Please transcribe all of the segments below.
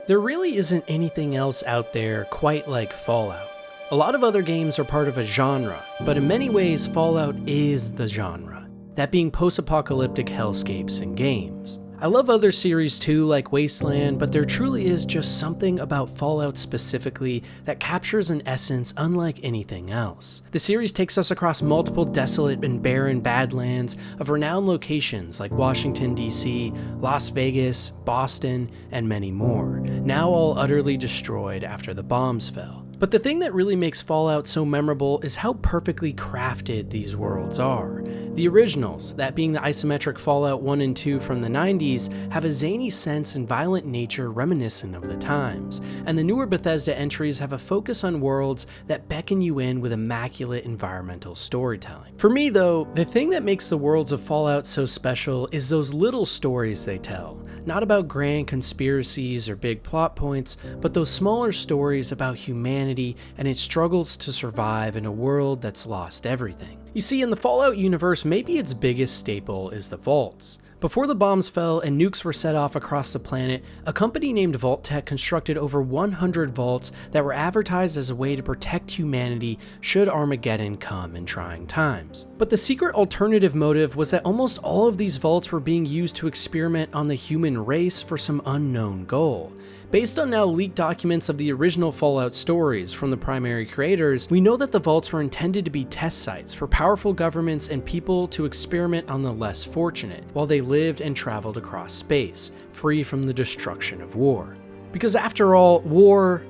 There really isn't anything else out there quite like Fallout. A lot of other games are part of a genre, but in many ways Fallout is the genre, that being post-apocalyptic hellscapes in games. I love other series too, like Wasteland, but there truly is just something about Fallout specifically that captures an essence unlike anything else. The series takes us across multiple desolate and barren badlands of renowned locations like Washington, D.C., Las Vegas, Boston, and many more, now all utterly destroyed after the bombs fell. But the thing that really makes Fallout so memorable is how perfectly crafted these worlds are. The originals, that being the isometric Fallout 1 and 2 from the 90s, have a zany sense and violent nature reminiscent of the times, and the newer Bethesda entries have a focus on worlds that beckon you in with immaculate environmental storytelling. For me though, the thing that makes the worlds of Fallout so special is those little stories they tell, not about grand conspiracies or big plot points, but those smaller stories about humanity and its struggles to survive in a world that's lost everything. You see, in the Fallout universe, maybe its biggest staple is the vaults. Before the bombs fell and nukes were set off across the planet, a company named Vault-Tec constructed over 100 vaults that were advertised as a way to protect humanity should Armageddon come in trying times. But the secret alternative motive was that almost all of these vaults were being used to experiment on the human race for some unknown goal. Based on now leaked documents of the original Fallout stories from the primary creators, we know that the vaults were intended to be test sites for powerful governments and people to experiment on the less fortunate, while they lived and traveled across space, free from the destruction of war. Because after all, war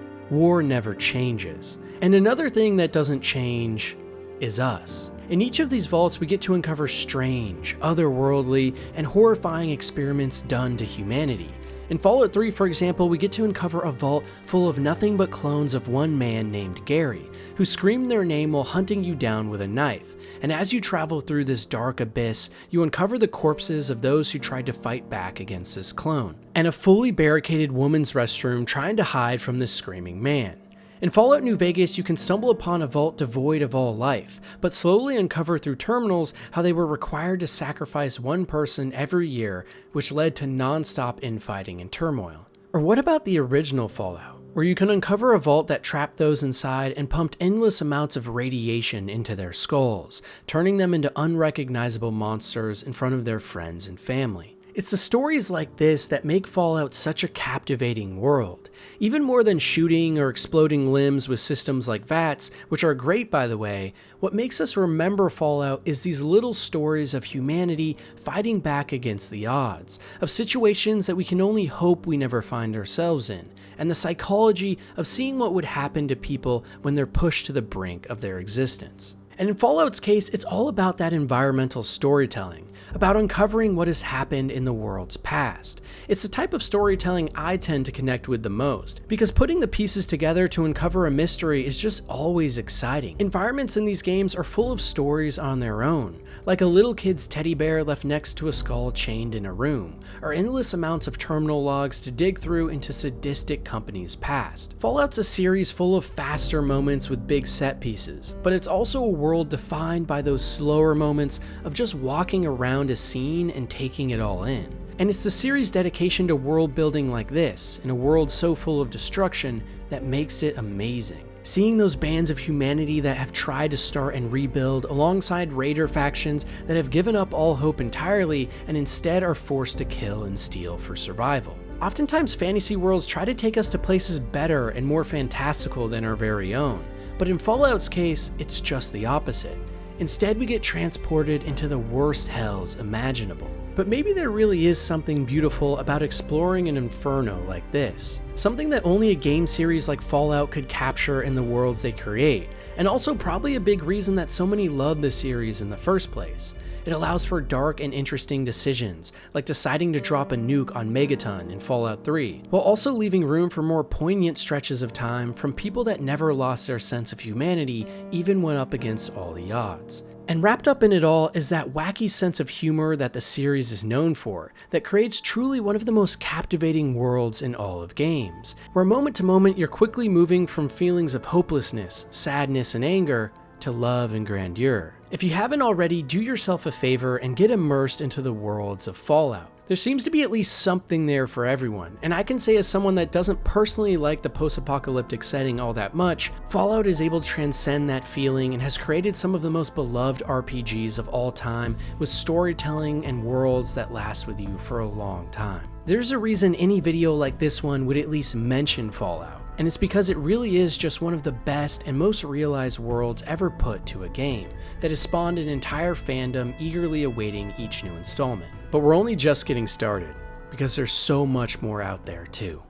never changes. And another thing that doesn't change is us. In each of these vaults, we get to uncover strange, otherworldly, and horrifying experiments done to humanity. In Fallout 3, for example, we get to uncover a vault full of nothing but clones of one man named Gary, who screamed their name while hunting you down with a knife. And as you travel through this dark abyss, you uncover the corpses of those who tried to fight back against this clone, and a fully barricaded woman's restroom trying to hide from this screaming man. In Fallout New Vegas, you can stumble upon a vault devoid of all life, but slowly uncover through terminals how they were required to sacrifice one person every year, which led to non-stop infighting and turmoil. Or what about the original Fallout, where you can uncover a vault that trapped those inside and pumped endless amounts of radiation into their skulls, turning them into unrecognizable monsters in front of their friends and family? It's the stories like this that make Fallout such a captivating world. Even more than shooting or exploding limbs with systems like VATS, which are great by the way, what makes us remember Fallout is these little stories of humanity fighting back against the odds, of situations that we can only hope we never find ourselves in, and the psychology of seeing what would happen to people when they're pushed to the brink of their existence. And in Fallout's case, it's all about that environmental storytelling, about uncovering what has happened in the world's past. It's the type of storytelling I tend to connect with the most, because putting the pieces together to uncover a mystery is just always exciting. Environments in these games are full of stories on their own, like a little kid's teddy bear left next to a skull chained in a room, or endless amounts of terminal logs to dig through into sadistic companies' past. Fallout's a series full of faster moments with big set pieces, but it's also a world defined by those slower moments of just walking around a scene and taking it all in. And it's the series' dedication to world building like this, in a world so full of destruction, that makes it amazing. Seeing those bands of humanity that have tried to start and rebuild alongside raider factions that have given up all hope entirely and instead are forced to kill and steal for survival. Oftentimes fantasy worlds try to take us to places better and more fantastical than our very own. But in Fallout's case, it's just the opposite. Instead, we get transported into the worst hells imaginable. But maybe there really is something beautiful about exploring an inferno like this. Something that only a game series like Fallout could capture in the worlds they create, and also probably a big reason that so many love the series in the first place. It allows for dark and interesting decisions, like deciding to drop a nuke on Megaton in Fallout 3, while also leaving room for more poignant stretches of time from people that never lost their sense of humanity even when up against all the odds. And wrapped up in it all is that wacky sense of humor that the series is known for, that creates truly one of the most captivating worlds in all of games, where moment to moment you're quickly moving from feelings of hopelessness, sadness, and anger to love and grandeur. If you haven't already, do yourself a favor and get immersed into the worlds of Fallout. There seems to be at least something there for everyone, and I can say as someone that doesn't personally like the post-apocalyptic setting all that much, Fallout is able to transcend that feeling and has created some of the most beloved RPGs of all time with storytelling and worlds that last with you for a long time. There's a reason any video like this one would at least mention Fallout, and it's because it really is just one of the best and most realized worlds ever put to a game that has spawned an entire fandom eagerly awaiting each new installment. But we're only just getting started, because there's so much more out there too.